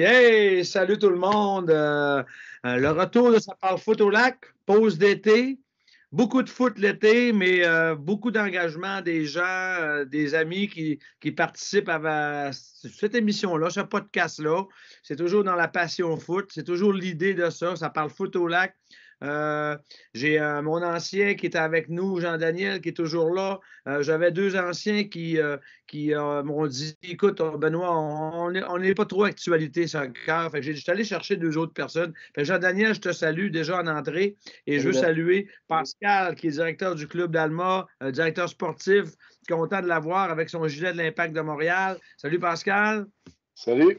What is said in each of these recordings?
Hey, salut tout le monde. Le retour de Ça parle foot au lac, pause d'été. Beaucoup de foot l'été, mais beaucoup d'engagement des gens, des amis qui participent à cette émission-là, ce podcast-là. C'est toujours dans la passion foot. C'est toujours l'idée de ça. Ça parle foot au lac. J'ai mon ancien qui était avec nous, Jean-Daniel, qui est toujours là. J'avais deux anciens qui m'ont dit, écoute, Benoît, on n'est pas trop actualité sur le cœur. Fait que je suis allé chercher deux autres personnes. Fait que Jean-Daniel, je te salue déjà en entrée et je veux saluer Pascal, qui est directeur du club d'Alma, directeur sportif. Content de l'avoir avec son gilet de l'Impact de Montréal. Salut Pascal. Salut.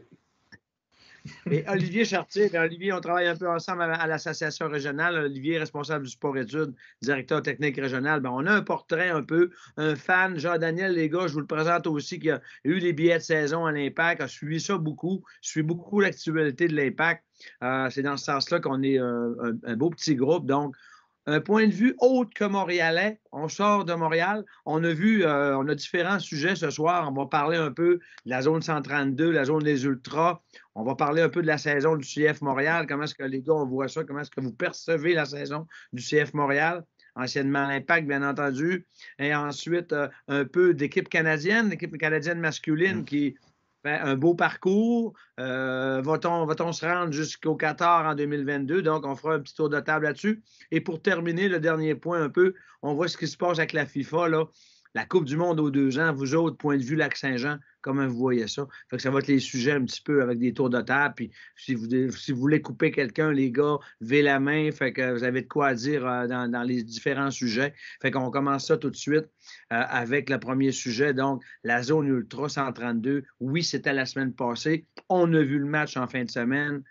Et Olivier Chartier. Olivier, on travaille un peu ensemble à l'association régionale. Olivier est responsable du sport-études, directeur technique régional. On a un portrait un peu, un fan. Jean-Daniel, les gars, je vous le présente aussi, qui a eu des billets de saison à l'Impact, a suivi ça beaucoup, suit beaucoup l'actualité de l'Impact. C'est dans ce sens-là qu'on est un beau petit groupe. Donc, un point de vue autre que montréalais. On sort de Montréal. On a différents sujets ce soir. On va parler un peu de la zone 132, la zone des Ultras. On va parler un peu de la saison du CF Montréal. Comment est-ce que les gars, on voit ça? Comment est-ce que vous percevez la saison du CF Montréal? Anciennement l'Impact, bien entendu. Et ensuite, un peu d'équipe canadienne masculine qui fait un beau parcours. Va-t-on se rendre jusqu'au Qatar en 2022? Donc, on fera un petit tour de table là-dessus. Et pour terminer, le dernier point un peu, on voit ce qui se passe avec la FIFA, là. La Coupe du monde aux 2 ans, vous autres, point de vue Lac-Saint-Jean, comment vous voyez ça? Fait que ça va être les sujets un petit peu avec des tours de table. Puis si vous voulez couper quelqu'un, les gars, levez la main. Fait que vous avez de quoi dire dans les différents sujets. Fait qu'on commence ça tout de suite avec le premier sujet. Donc, la zone Ultra 132. Oui, c'était la semaine passée. On a vu le match en fin de semaine.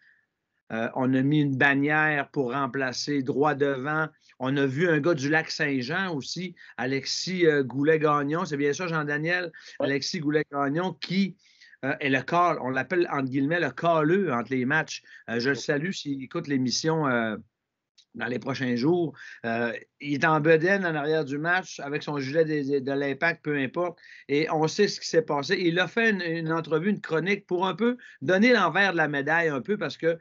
On a mis une bannière pour remplacer droit devant. On a vu un gars du Lac-Saint-Jean aussi, Alexis Goulet-Gagnon. C'est bien ça, Jean-Daniel? Oui. Alexis Goulet-Gagnon qui est le call, on l'appelle entre guillemets le calleux entre les matchs. Je le salue s'il écoute l'émission dans les prochains jours. Il est en bedaine en arrière du match avec son gilet de l'Impact, peu importe. Et on sait ce qui s'est passé. Il a fait une entrevue, une chronique pour un peu donner l'envers de la médaille un peu parce que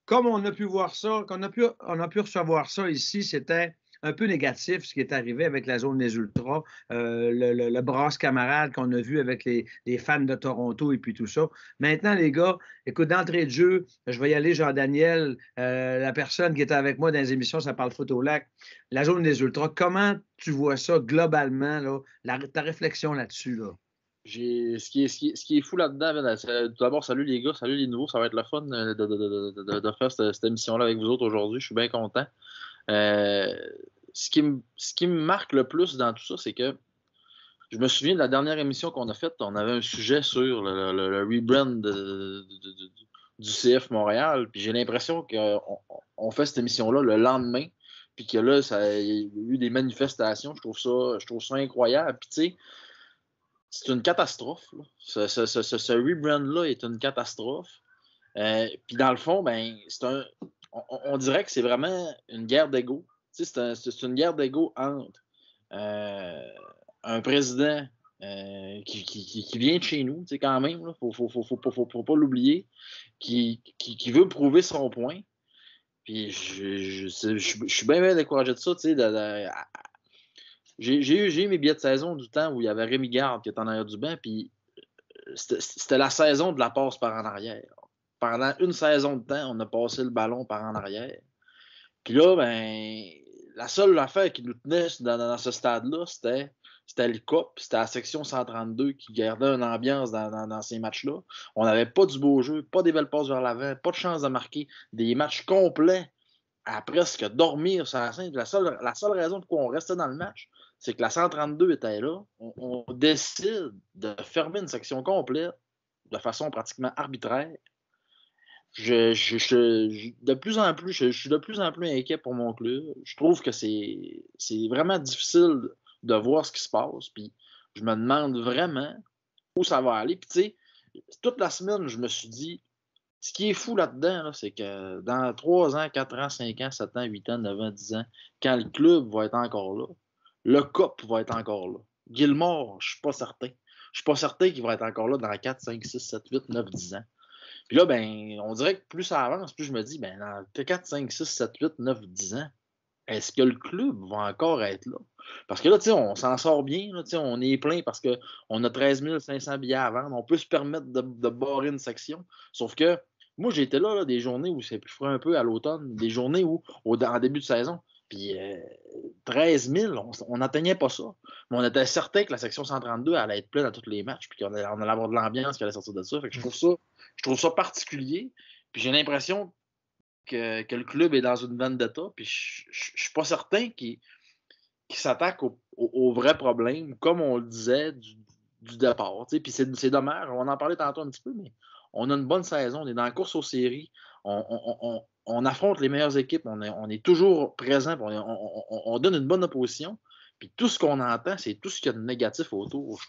comme on a pu voir ça, on a pu recevoir ça ici, c'était un peu négatif ce qui est arrivé avec la zone des Ultras, le brasse camarade qu'on a vu avec les fans de Toronto et puis tout ça. Maintenant, les gars, écoute, d'entrée de jeu, je vais y aller, Jean-Daniel, la personne qui était avec moi dans les émissions, ça parle foot au lac, la zone des Ultras, comment tu vois ça globalement, là, ta réflexion là-dessus, là? Ce qui est fou là-dedans, tout d'abord, salut les gars, salut les nouveaux, ça va être le fun de faire cette émission-là avec vous autres aujourd'hui, je suis bien content. Ce qui me marque le plus dans tout ça, c'est que je me souviens de la dernière émission qu'on a faite, on avait un sujet sur le rebrand du CF Montréal, puis j'ai l'impression qu'on fait cette émission-là le lendemain, puis que là, il y a eu des manifestations, je trouve ça incroyable, puis tu sais, c'est une catastrophe. Là. Ce rebrand-là est une catastrophe. Puis dans le fond, ben, on dirait que c'est vraiment une guerre d'ego. Tu sais, c'est une guerre d'ego entre un président qui vient de chez nous, tu sais, quand même, il faut pas l'oublier, qui veut prouver son point. Puis je suis bien découragé de ça, tu sais, j'ai eu mes billets de saison du temps où il y avait Rémi Garde qui était en arrière du banc, puis c'était la saison de la passe par en arrière. Pendant une saison de temps, on a passé le ballon par en arrière. Puis là, ben, la seule affaire qui nous tenait dans ce stade-là, c'était le COP, c'était la section 132 qui gardait une ambiance dans ces matchs-là. On n'avait pas du beau jeu, pas des belles passes vers l'avant, pas de chance de marquer, des matchs complets à presque dormir sur la scène. La seule raison pour qu'on restait dans le match, c'est que la 132 était là. On décide de fermer une section complète de façon pratiquement arbitraire. Je suis de plus en plus inquiet pour mon club. Je trouve que c'est vraiment difficile de voir ce qui se passe. Puis je me demande vraiment où ça va aller. Puis tu sais, toute la semaine, je me suis dit, ce qui est fou là-dedans, là, c'est que dans 3 ans, 4 ans, 5 ans, 7 ans, 8 ans, 9 ans, 10 ans, quand le club va être encore là, le COP va être encore là. Gilmore, je suis pas certain. Je suis pas certain qu'il va être encore là dans 4, 5, 6, 7, 8, 9, 10 ans. Puis là, ben, on dirait que plus ça avance, plus je me dis, ben, dans 4, 5, 6, 7, 8, 9, 10 ans, est-ce que le club va encore être là? Parce que là, tu sais, on s'en sort bien, là, tu sais, on est plein parce qu'on a 13 500 billets à vendre. On peut se permettre de barrer une section. Sauf que moi, j'étais là, des journées où c'est plus frais un peu à l'automne, des journées où, en début de saison, puis 13 000, on n'atteignait pas ça. Mais on était certain que la section 132 allait être pleine à tous les matchs, puis qu'on allait avoir de l'ambiance qui allait sortir de ça. Fait que je trouve ça particulier. Puis j'ai l'impression que le club est dans une vendetta, puis je suis pas certain qu'il s'attaque au vrai problème, comme on le disait du départ. Puis c'est dommage, on en parlait tantôt un petit peu, mais on a une bonne saison, on est dans la course aux séries, on affronte les meilleures équipes, on est toujours présent, on donne une bonne opposition, puis tout ce qu'on entend, c'est tout ce qu'il y a de négatif autour. Je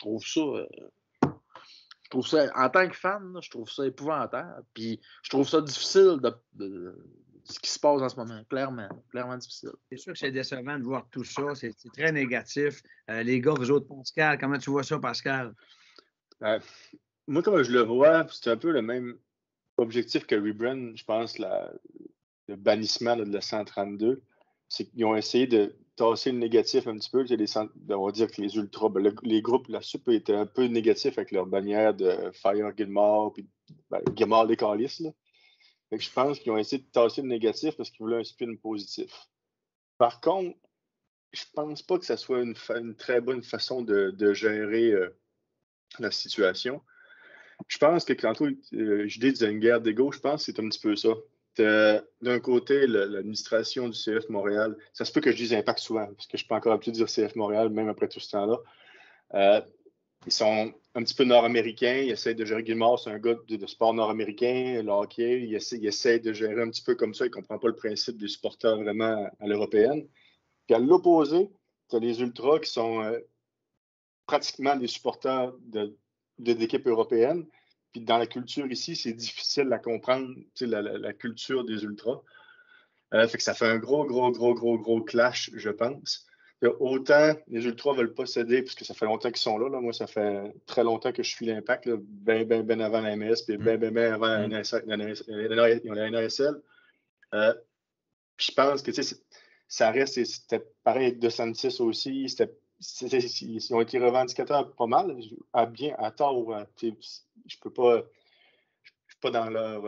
trouve ça, en tant que fan, là, je trouve ça épouvantable. Puis je trouve ça difficile de ce qui se passe en ce moment. Clairement difficile. C'est sûr que c'est décevant de voir tout ça. C'est très négatif. Les gars, vous autres, Pascal, comment tu vois ça, Pascal? Moi, comme je le vois, c'est un peu le même objectif que Rebrand, je pense, le bannissement de la 132. C'est qu'ils ont essayé de tasser le négatif un petit peu. On va dire que les ultras, les groupes, la SUP étaient un peu négatifs avec leur bannière de Fire Gilmore, puis Gilmore les Calices, là. Fait que je pense qu'ils ont essayé de tasser le négatif parce qu'ils voulaient un spin positif. Par contre, je pense pas que ça soit une très bonne façon de gérer la situation. Je pense que tantôt, je disais une guerre d'ego, je pense que c'est un petit peu ça. D'un côté, l'administration du CF Montréal, ça se peut que je dise Impact souvent, parce que je ne suis pas encore habitué de dire CF Montréal, même après tout ce temps-là. Ils sont un petit peu nord-américains, ils essaient de gérer. Gilmore, c'est un gars de sport nord-américain, le hockey, il essaie de gérer un petit peu comme ça, il ne comprend pas le principe des supporters vraiment à l'européenne. Puis à l'opposé, tu as les Ultras qui sont pratiquement des supporters d'équipes européennes. Puis dans la culture ici, c'est difficile à comprendre, la culture des Ultras. Fait que ça fait un gros clash, je pense. Autant les Ultras ne veulent pas céder, puisque ça fait longtemps qu'ils sont là. Moi, ça fait très longtemps que je suis l'Impact, ben avant la MS, puis ben avant la NASL. Puis je pense que ça reste, c'était pareil avec DeSantis aussi. Ils ont été revendicateurs pas mal, à tort. Je ne suis pas dans leur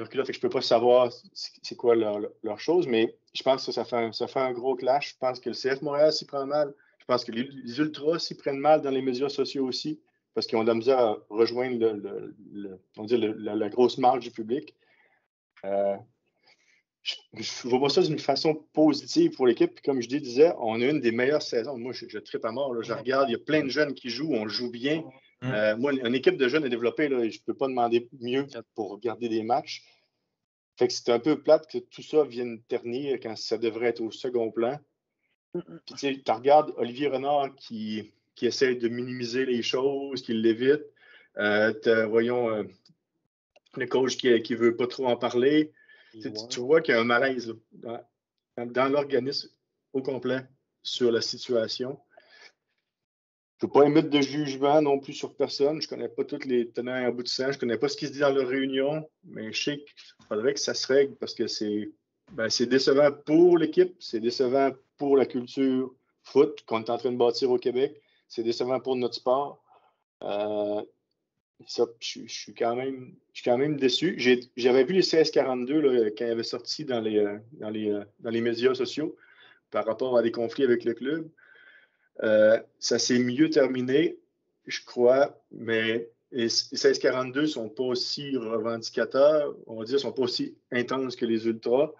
culotte, fait que je ne peux pas savoir c'est quoi leur chose, mais je pense que ça fait un gros clash. Je pense que le CF Montréal s'y prend mal. Je pense que les Ultras s'y prennent mal dans les médias sociaux aussi, parce qu'ils ont de la misère à rejoindre la grosse marge du public. Je vois ça d'une façon positive pour l'équipe. Puis comme je disais, on a une des meilleures saisons. Moi, je trippe à mort. Là. Je regarde, il y a plein de jeunes qui jouent, on joue bien. Moi, une équipe de jeunes est développée, là, je ne peux pas demander mieux pour regarder des matchs. Fait que c'est un peu plate que tout ça vienne ternir quand ça devrait être au second plan. Puis tu regardes Olivier Renard qui essaie de minimiser les choses, qui l'évite. Voyons, le coach qui ne veut pas trop en parler. Tu vois qu'il y a un malaise là, dans l'organisme au complet sur la situation. Je ne veux pas émettre de jugement non plus sur personne. Je ne connais pas tous les tenants et aboutissants. Je ne connais pas ce qui se dit dans leur réunion, mais je sais qu'il faudrait que ça se règle parce que c'est décevant pour l'équipe, c'est décevant pour la culture foot qu'on est en train de bâtir au Québec, c'est décevant pour notre sport. Ça, je suis quand même déçu. J'avais vu les 1642 là, quand ils avaient sorti dans les médias sociaux par rapport à des conflits avec le club. Ça s'est mieux terminé, je crois, mais les 1642 ne sont pas aussi revendicateurs, on va dire, ne sont pas aussi intenses que les Ultras.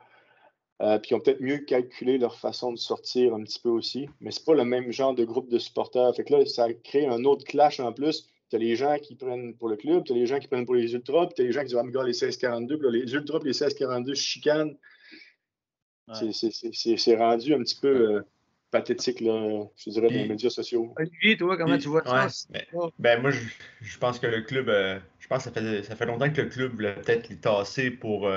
Puis ils ont peut-être mieux calculé leur façon de sortir un petit peu aussi, mais ce n'est pas le même genre de groupe de supporters. Fait que là, ça crée un autre clash en plus. Tu as les gens qui prennent pour le club, tu as les gens qui prennent pour les Ultras, puis tu as les gens qui disent « Ah, mais gars, les 1642 », puis là, les Ultras et les 1642 se chicanent. Ouais. C'est rendu un petit peu pathétique, là, je dirais, dans les médias sociaux. Olivier, toi, comment tu vois ça? Moi, je pense que le club, je pense que ça fait longtemps que le club voulait peut-être les tasser pour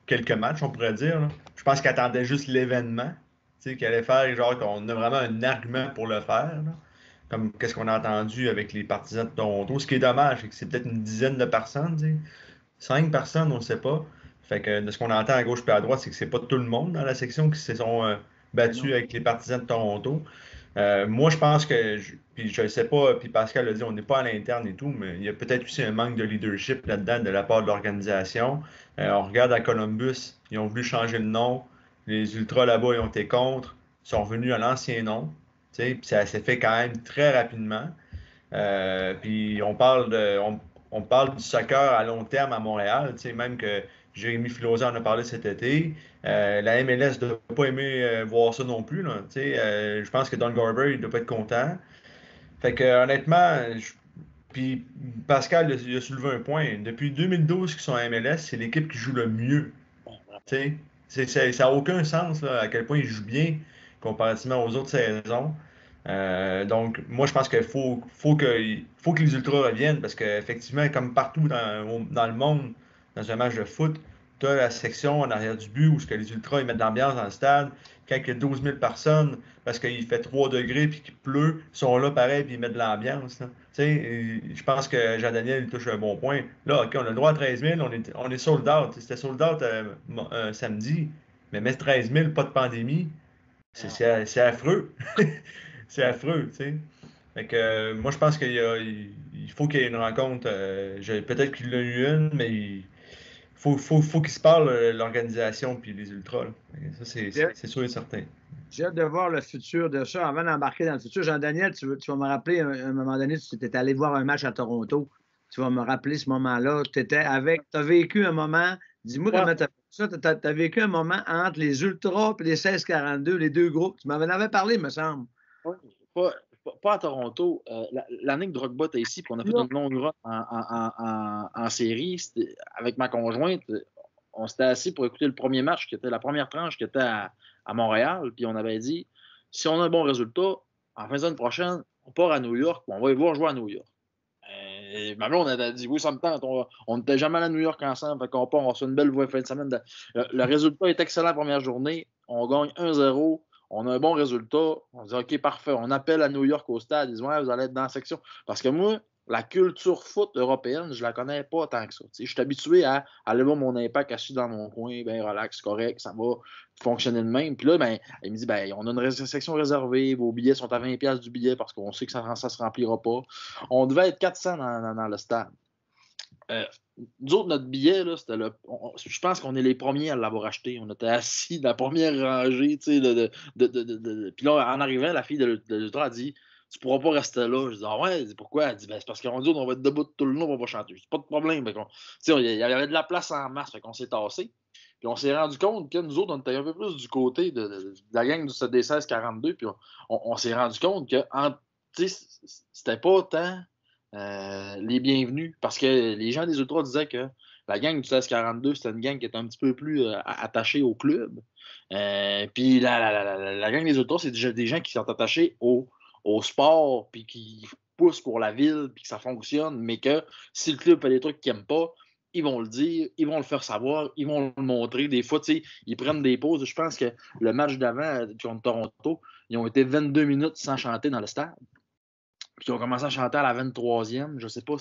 quelques matchs, on pourrait dire. Là. Je pense qu'il attendait juste l'événement, qu'il allait faire, genre qu'on a vraiment un argument pour le faire. Là. Comme qu'est-ce qu'on a entendu avec les partisans de Toronto. Ce qui est dommage, c'est que c'est peut-être une dizaine de personnes. 5 personnes, on ne sait pas. Fait que de ce qu'on entend à gauche et à droite, c'est que c'est pas tout le monde dans la section qui se sont battus avec les partisans de Toronto. Moi, je pense que, puis je ne sais pas, puis Pascal l'a dit, on n'est pas à l'interne et tout, mais il y a peut-être aussi un manque de leadership là-dedans de la part de l'organisation. On regarde à Columbus, ils ont voulu changer le nom. Les Ultras là-bas, ils ont été contre. Ils sont revenus à l'ancien nom. Puis ça s'est fait quand même très rapidement. Puis on parle du soccer à long terme à Montréal, même que Jérémy Filosa en a parlé cet été. La MLS ne doit pas aimer voir ça non plus. Là, je pense que Don Garber, il ne doit pas être content. Fait que honnêtement, puis Pascal il a soulevé un point. Depuis 2012 qu'ils sont à MLS, c'est l'équipe qui joue le mieux. Ça n'a aucun sens là, à quel point ils jouent bien comparativement aux autres saisons. Donc, moi, je pense qu'il faut que les Ultras reviennent parce qu'effectivement, comme partout dans le monde, dans un match de foot, tu as la section en arrière du but où ce que les Ultras ils mettent de l'ambiance dans le stade. Quand il y a 12 000 personnes, parce qu'il fait 3 degrés puis qu'il pleut, ils sont là pareil puis ils mettent de l'ambiance. Je pense que Jean-Daniel touche un bon point. Là, OK, on a le droit à 13 000, on est sold out. C'était sold out samedi, mais mettre 13 000, pas de pandémie, c'est affreux. C'est affreux, tu sais. Fait que, moi, je pense il faut qu'il y ait une rencontre. Peut-être qu'il y en a eu une, mais il faut qu'ils se parlent, l'organisation puis les Ultras. Là. Ça, c'est sûr et certain. J'ai hâte de voir le futur de ça. Avant d'embarquer dans le futur, Jean-Daniel, tu vas me rappeler, à un moment donné, tu étais allé voir un match à Toronto. Tu vas me rappeler ce moment-là. Tu as vécu un moment, dis-moi comment tu as fait ça. Tu as vécu un moment entre les Ultras et les 1642, les deux groupes. Tu m'en avais parlé, me semble. Oui, pas à Toronto. L'année que Drogba était ici, puis on a fait une longue run en série, avec ma conjointe, on s'était assis pour écouter le premier match, qui était la première tranche qui était à Montréal, puis on avait dit, si on a un bon résultat, en fin de semaine prochaine, on part à New York, puis on va y voir jouer à New York. Ma blonde, on avait dit, oui, ça me tente, on n'était jamais allé à New York ensemble, fait qu'on part, on se fait une belle fin de semaine. Le résultat est excellent la première journée, on gagne 1-0, on a un bon résultat, on dit, OK, parfait, on appelle à New York au stade, ils disent, ouais, vous allez être dans la section. Parce que moi, la culture foot européenne, je la connais pas tant que ça. Je suis habitué à aller voir mon impact assis dans mon coin, bien relax, correct, ça va fonctionner de même. Puis là, ben, il me dit, ben, on a une section réservée, vos billets sont à 20$ du billet parce qu'on sait que ça se remplira pas. On devait être 400 dans le stade. Nous autres, notre billet, là, c'était je pense qu'on est les premiers à l'avoir acheté. On était assis dans la première rangée, tu sais, puis là, en arrivant, la fille de l'Ultra a dit, tu pourras pas rester là. Je dis, ah ouais, pourquoi? Elle dit, ben, c'est parce qu'on dit, on va être debout tout le long, on va pas chanter. C'est pas de problème. Il y avait de la place en masse, fait qu'on s'est tassé. Puis on s'est rendu compte que nous autres, on était un peu plus du côté de la gang du CD16-42. Puis on s'est rendu compte que c'était pas tant les bienvenus. Parce que les gens des Ultras disaient que la gang du 16-42, c'était une gang qui était un petit peu plus attachée au club. Puis la gang des Ultras, c'est déjà des gens qui sont attachés au sport, puis qui poussent pour la ville, puis que ça fonctionne, mais que si le club fait des trucs qu'ils n'aiment pas, ils vont le dire, ils vont le faire savoir, ils vont le montrer. Des fois, ils prennent des pauses. Je pense que le match d'avant contre Toronto, ils ont été 22 minutes sans chanter dans le stade. Puis ils ont commencé à chanter à la 23e. Je sais pas,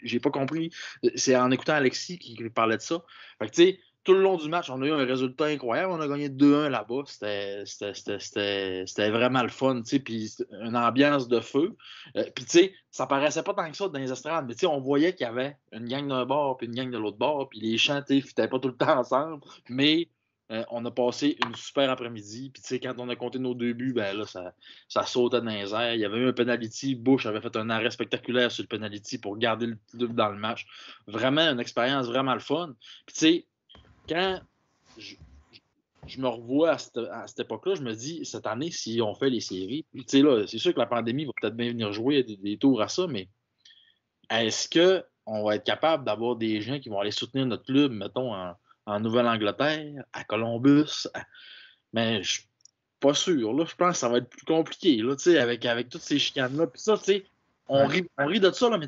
j'ai pas compris. C'est en écoutant Alexis qui parlait de ça. Fait que tu sais, tout le long du match, on a eu un résultat incroyable. On a gagné 2-1 là-bas. C'était vraiment le fun, tu sais, puis une ambiance de feu. Puis tu sais, ça paraissait pas tant que ça dans les estrades, mais tu sais, on voyait qu'il y avait une gang d'un bord puis une gang de l'autre bord, puis les chants, tu sais, fitaient pas tout le temps ensemble, mais on a passé une super après-midi. Puis, tu sais, quand on a compté nos 2 buts, ben là, ça sautait dans les airs. Il y avait eu un penalty. Bush avait fait un arrêt spectaculaire sur le penalty pour garder le club dans le match. Vraiment, une expérience vraiment le fun. Puis, tu sais, quand je me revois à cette époque-là, je me dis, cette année, si on fait les séries, tu sais, là, c'est sûr que la pandémie va peut-être bien venir jouer des tours à ça, mais est-ce qu'on va être capable d'avoir des gens qui vont aller soutenir notre club, mettons, en Nouvelle-Angleterre, à Columbus? Mais je suis pas sûr. Là, je pense que ça va être plus compliqué là, avec toutes ces chicanes-là. Puis ça, on rit de ça, là, mais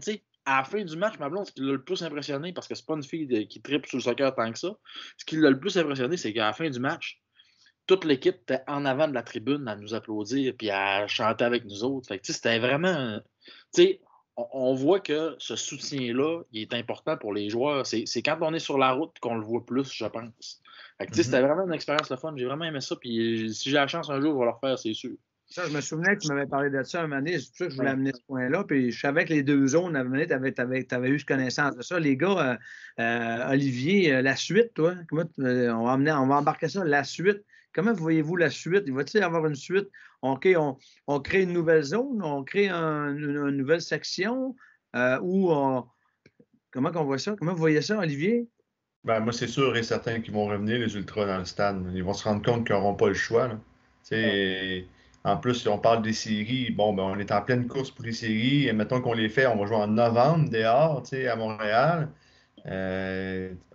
à la fin du match, ma blonde, ce qui l'a le plus impressionné, parce que c'est pas une fille qui tripe sur le soccer tant que ça, ce qui l'a le plus impressionné, c'est qu'à la fin du match, toute l'équipe était en avant de la tribune à nous applaudir puis à chanter avec nous autres. Fait que, c'était vraiment... on voit que ce soutien-là, il est important pour les joueurs. C'est quand on est sur la route qu'on le voit plus, je pense. Fait que, c'était vraiment une expérience le fun. J'ai vraiment aimé ça. Puis si j'ai la chance un jour, je vais le refaire, c'est sûr. Ça, je me souvenais que tu m'avais parlé de ça un moment donné. C'est pour ça que je voulais amener ce point-là. Puis je savais que les deux zones, à un moment donné, tu avais eu connaissance de ça. Les gars, Olivier, la suite, toi, on va embarquer ça, la suite. Comment voyez-vous la suite? Il va-t-il y avoir une suite? On crée une nouvelle zone, on crée une nouvelle section comment on voit ça? Comment vous voyez ça, Olivier? Ben, moi, c'est sûr et certain qu'ils vont revenir, les Ultras, dans le stade. Ils vont se rendre compte qu'ils n'auront pas le choix. En plus, si on parle des séries, bon, ben, on est en pleine course pour les séries. Et mettons qu'on les fait, on va jouer en novembre dehors, à Montréal.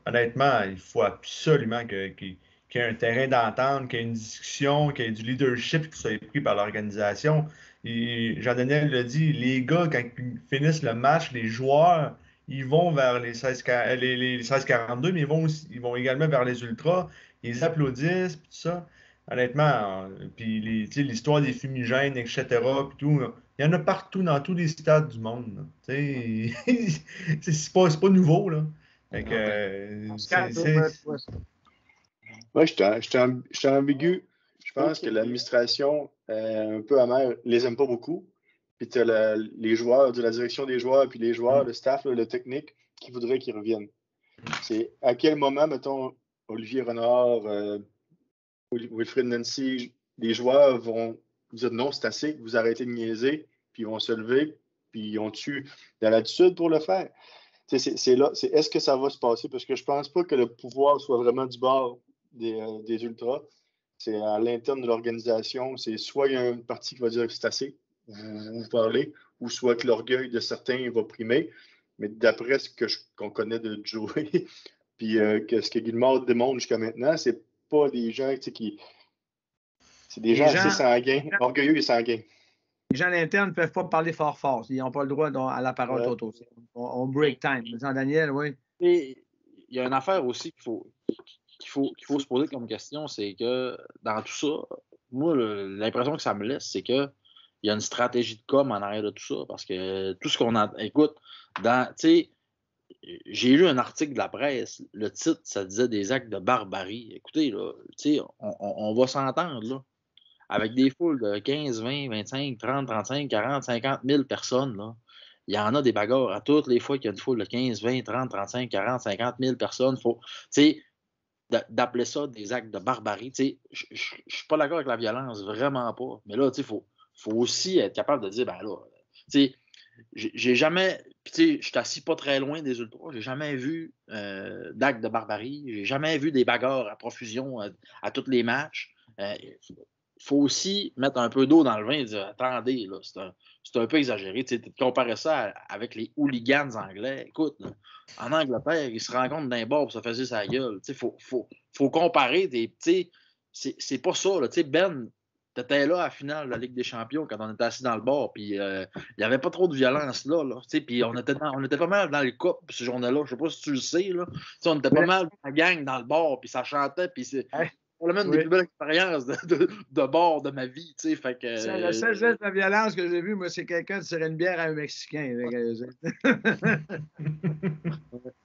Honnêtement, il faut absolument qu'il y ait un terrain d'entente, qu'il y ait une discussion, qu'il y ait du leadership qui soit pris par l'organisation. Et Jean-Daniel l'a dit, les gars, quand ils finissent le match, les joueurs, ils vont vers les 16-42, mais ils vont également vers les Ultras. Ils applaudissent, puis tout ça. Honnêtement, puis l'histoire des fumigènes, etc., puis tout, il y en a partout dans tous les stades du monde. C'est pas nouveau, là. Fait que, Moi, je suis ambigu. Je pense que l'administration, un peu amère, les aime pas beaucoup. Puis tu as les joueurs, de la direction des joueurs, puis les joueurs, le staff, le technique, qui voudraient qu'ils reviennent. C'est à quel moment, mettons, Olivier Renard, Wilfrid Nancy, les joueurs vont dire non, c'est assez, vous arrêtez de niaiser, puis ils vont se lever, puis ils ont tué dans l'attitude pour le faire. Est-ce que ça va se passer? Parce que je pense pas que le pouvoir soit vraiment du bord des Ultras. C'est à l'interne de l'organisation. C'est soit il y a une partie qui va dire que c'est assez, vous parlez, ou soit que l'orgueil de certains va primer. Mais d'après ce qu'on connaît de Joey, puis ce que Guillemard démontre jusqu'à maintenant, c'est pas des gens qui. C'est des gens assez sanguins, orgueilleux et sanguins. Les gens à l'interne ne peuvent pas parler fort. Ils n'ont pas le droit à la parole totale. On break time. Jean-Daniel, oui. Et il y a une affaire aussi qu'il faut se poser comme question, c'est que dans tout ça, moi, l'impression que ça me laisse, c'est qu'il y a une stratégie de com en arrière de tout ça. Parce que tout ce qu'on a. Écoute, j'ai lu un article de la presse. Le titre, ça disait des actes de barbarie. Écoutez, là, on va s'entendre, là. Avec des foules de 15, 20, 25, 30, 35, 40, 50 000 personnes, là, il y en a des bagarres à toutes les fois qu'il y a une foule de 15, 20, 30, 35, 40, 50 000 personnes. D'appeler ça des actes de barbarie. Je ne suis pas d'accord avec la violence, vraiment pas. Mais là, il faut aussi être capable de dire, ben là, j'ai jamais, je suis assis pas très loin des Ultras, j'ai jamais vu d'actes de barbarie, j'ai jamais vu des bagarres à profusion à tous les matchs. Faut aussi mettre un peu d'eau dans le vin et dire attendez, là, c'est un peu exagéré. Tu comparais ça avec les hooligans anglais. Écoute, là, en Angleterre, ils se rencontrent d'un bord pour se faire sa gueule. Il faut comparer. C'est pas ça. Là. Ben, t'étais là à la finale de la Ligue des Champions quand on était assis dans le bar. Puis il n'y avait pas trop de violence là. Puis on était pas mal dans le couple ce jour-là. Je sais pas si tu le sais. Là. On était pas mal dans la gang dans le bar. Puis ça chantait. Puis c'est. Probablement une des plus belles expériences de bord de ma vie. Fait que, le seul geste de violence que j'ai vu, moi, c'est quelqu'un qui tirait une bière à un Mexicain.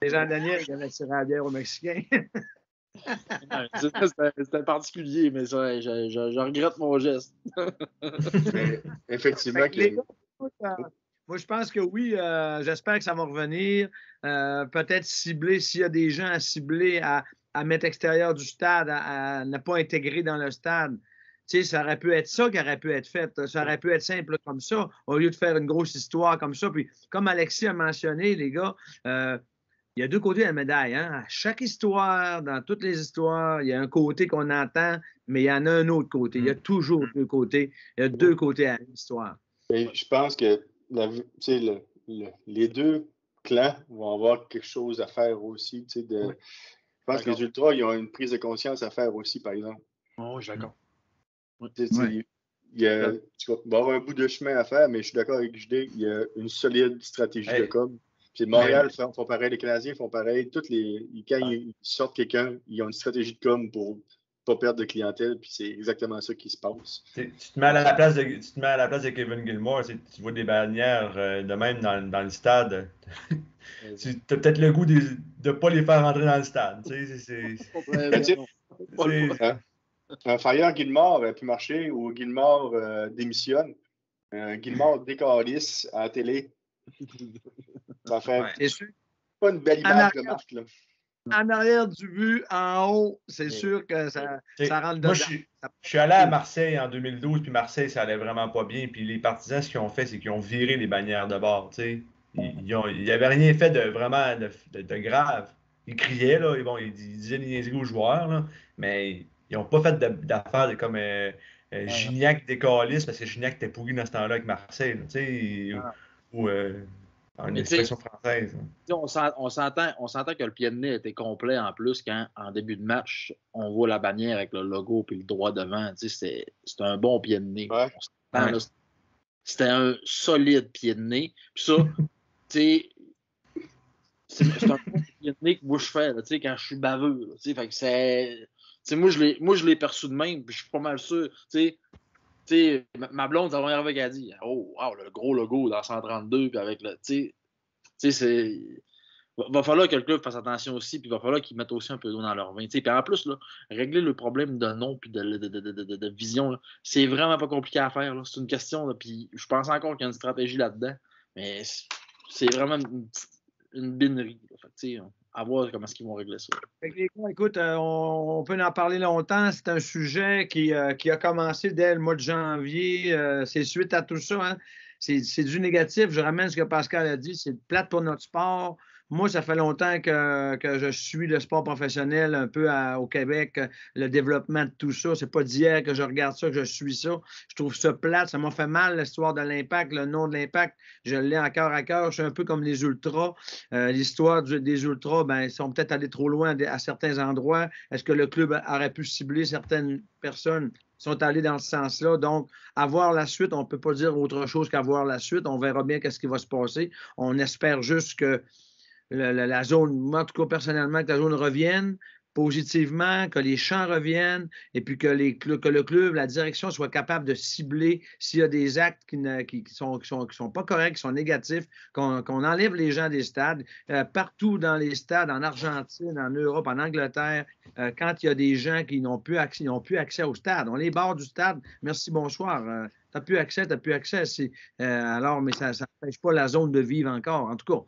C'est Jean-Daniel qui avait tiré la bière au Mexicain. C'était particulier, mais ça, je regrette mon geste. Effectivement. Moi, je pense que oui. J'espère que ça va revenir. Peut-être cibler, s'il y a des gens à cibler, à mettre extérieur du stade, à ne pas intégrer dans le stade. Ça aurait pu être ça qui aurait pu être fait. Ça aurait pu être simple comme ça, au lieu de faire une grosse histoire comme ça. Puis, comme Alexis a mentionné, les gars, il y a deux côtés de la médaille. Hein? À chaque histoire, dans toutes les histoires, il y a un côté qu'on entend, mais il y en a un autre côté. Il y a toujours deux côtés. Il y a deux côtés à l'histoire. Et je pense que les deux clans vont avoir quelque chose à faire aussi. Oui. Je pense que les Ultras, ils ont une prise de conscience à faire aussi, par exemple. Oh, je suis d'accord. Il va y avoir un bout de chemin à faire, mais je suis d'accord avec JD, il y a une solide stratégie de com. Puis Montréal font pareil, les Canadiens font pareil. Quand ils sortent quelqu'un, ils ont une stratégie de com pour pas perdre de clientèle, puis c'est exactement ça qui se passe. Tu te mets à la place de Kevin Gilmore, tu vois des bannières de même dans le stade. Tu as peut-être le goût de ne pas les faire rentrer dans le stade. Un Fire Gilmore pu marcher ou Gilmore démissionne. Gilmore décalisse à la télé. Ça fait pas une belle image de marque. Là. En arrière du but, en haut, c'est sûr que ça rentre dedans. Moi, je suis allé à Marseille en 2012, puis Marseille, ça allait vraiment pas bien. Puis les partisans, ce qu'ils ont fait, c'est qu'ils ont viré les bannières de bord. Ils n'avaient rien fait de vraiment de grave. Ils criaient, là, ils disaient des niaiseries aux joueurs, là, mais ils n'ont pas fait d'affaires comme Gignac décalisse, parce que Gignac était pourri dans ce temps-là avec Marseille. Ou en expression française. On s'entend que le pied de nez était complet en plus quand, en début de match, on voit la bannière avec le logo et le droit devant. C'est un bon pied de nez. Ouais. C'était un solide pied de nez. Puis ça, c'est un bon pied de nez que moi je fais là, quand je suis baveux. Fait que moi, je l'ai perçu de même, puis je suis pas mal sûr. Ma blonde, ça va arriver qu'elle a dit oh, wow, le gros logo dans 132, puis avec le. Va falloir que le club fasse attention aussi, puis il va falloir qu'ils mettent aussi un peu d'eau dans leur vin. Puis en plus, là, régler le problème de nom puis de vision, là, c'est vraiment pas compliqué à faire. C'est une question, puis je pense encore qu'il y a une stratégie là-dedans, mais c'est vraiment une binerie. À voir comment est-ce qu'ils vont régler ça. Écoute, on peut en parler longtemps. C'est un sujet qui a commencé dès le mois de janvier. C'est suite à tout ça. Hein. C'est du négatif. Je ramène ce que Pascal a dit. C'est plate pour notre sport. Moi, ça fait longtemps que je suis le sport professionnel un peu au Québec, le développement de tout ça. C'est pas d'hier que je regarde ça, que je suis ça. Je trouve ça plate. Ça m'a fait mal, l'histoire de l'Impact, le nom de l'Impact. Je l'ai encore à cœur. Je suis un peu comme les Ultras. L'histoire des Ultras, ils sont peut-être allés trop loin à certains endroits. Est-ce que le club aurait pu cibler certaines personnes qui sont allées dans ce sens-là? Donc, avoir la suite, on ne peut pas dire autre chose qu'avoir la suite. On verra bien qu'est-ce qui va se passer. On espère juste que la zone, moi, en tout cas, personnellement, que la zone revienne positivement, que les champs reviennent et puis que le club, la direction soit capable de cibler s'il y a des actes qui sont pas corrects, qui sont négatifs, qu'on enlève les gens des stades. Partout dans les stades, en Argentine, en Europe, en Angleterre, quand il y a des gens qui n'ont plus accès au stade, on les barre du stade. Merci, bonsoir. T'as plus accès. Alors, mais ça n'empêche pas la zone de vivre encore. En tout cas,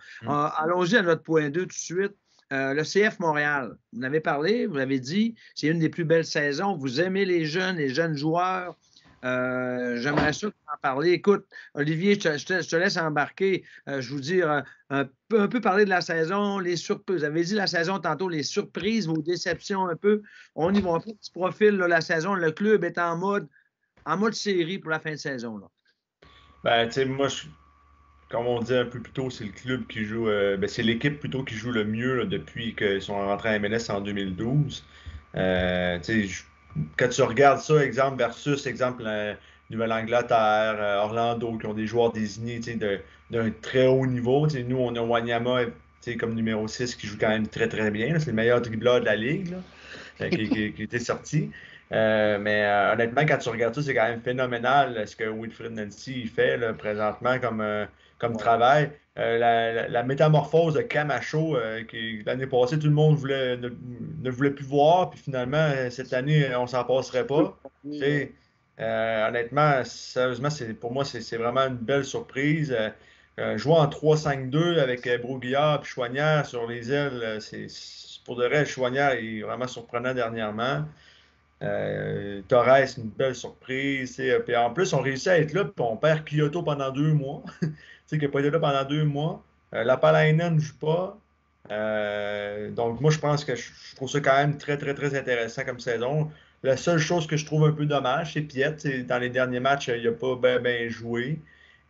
allons-y à notre point 2 tout de suite. Le CF Montréal, vous en avez parlé, vous l'avez dit, c'est une des plus belles saisons. Vous aimez les jeunes joueurs. J'aimerais ça en parler. Écoute, Olivier, je te laisse embarquer. Je vous dis un peu parler de la saison, les surprises. Vous avez dit la saison tantôt, les surprises, vos déceptions un peu. On y va un petit profil, là, la saison. Le club est en mode série pour la fin de saison. Là. Tu sais, moi, comme on dit un peu plus tôt, c'est le club qui joue, c'est l'équipe plutôt qui joue le mieux là, depuis qu'ils sont rentrés à MLS en 2012. Quand tu regardes ça, exemple versus, Nouvelle-Angleterre, Orlando, qui ont des joueurs désignés d'un très haut niveau. Nous, on a Wanyama comme numéro 6 qui joue quand même très très bien. C'est le meilleur dribbleur de la ligue là, qui était sorti. Mais honnêtement, quand tu regardes ça, c'est quand même phénoménal ce que Wilfried Nancy fait là, présentement comme travail. La métamorphose de Camacho, qui l'année passée, tout le monde ne voulait plus voir, puis finalement, cette année, on s'en passerait pas. Honnêtement, sérieusement, pour moi, c'est vraiment une belle surprise. Jouer en 3-5-2 avec Broguillard et Chouanière sur les ailes, pour de vrai, Chouanière est vraiment surprenant dernièrement. Torres, une belle surprise. Puis en plus, on réussit à être là, puis on perd Kyoto pendant 2 mois. Qui n'a pas été là pendant 2 mois. Lapalainen ne joue pas. Donc, moi, je pense que je trouve ça quand même très, très, très intéressant comme saison. La seule chose que je trouve un peu dommage, c'est Piet. Dans les derniers matchs, il n'a pas bien joué.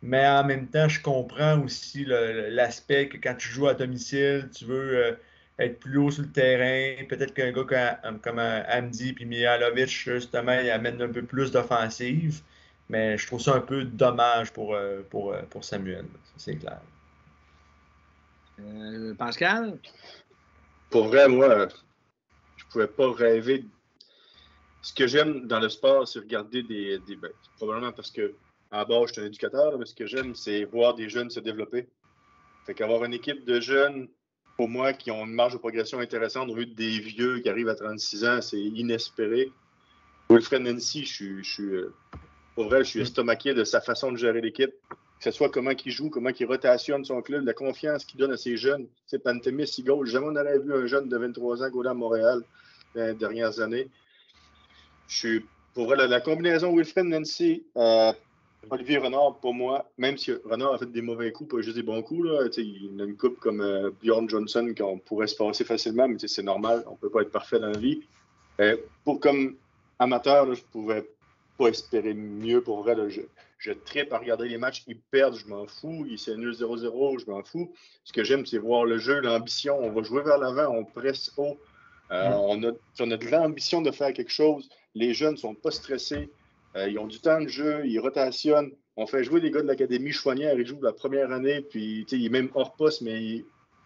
Mais en même temps, je comprends aussi l'aspect que quand tu joues à domicile, tu veux être plus haut sur le terrain. Peut-être qu'un gars comme Hamdi et Mihailovic, justement, il amène un peu plus d'offensive. Mais je trouve ça un peu dommage pour Samuel. C'est clair. Pascal? Pour vrai, moi, je pouvais pas rêver ce que j'aime dans le sport, c'est regarder ben, probablement parce que à la base, je suis un éducateur, mais ce que j'aime, c'est voir des jeunes se développer. Fait qu'avoir une équipe de jeunes, pour moi, qui ont une marge de progression intéressante, au lieu de des vieux qui arrivent à 36 ans, c'est inespéré. Wilfred Nancy, pour vrai, je suis estomaqué de sa façon de gérer l'équipe. Que ce soit comment il joue, comment il rotationne son club, la confiance qu'il donne à ses jeunes. Tu sais, Pantémis, il goal. Jamais on aurait vu un jeune de 23 ans gauler à Montréal dans les dernières années. Pour vrai, la combinaison Wilfred Nancy, Olivier Renard, pour moi, même si Renard a fait des mauvais coups, pas juste des bons coups, là, il a une coupe comme Bjorn Johnson qu'on pourrait se passer facilement, mais c'est normal, on ne peut pas être parfait dans la vie. Comme amateur, là, je ne pouvais pas espérer mieux pour vrai. Là, je trippe à regarder les matchs, ils perdent, je m'en fous, ils s'annulent 0-0, je m'en fous. Ce que j'aime, c'est voir le jeu, l'ambition, on va jouer vers l'avant, on presse haut. On a de l'ambition de faire quelque chose. Les jeunes ne sont pas stressés. Ils ont du temps de jeu, ils rotationnent. On fait jouer des gars de l'Académie Chouanière, ils jouent la première année, puis il est même hors poste, mais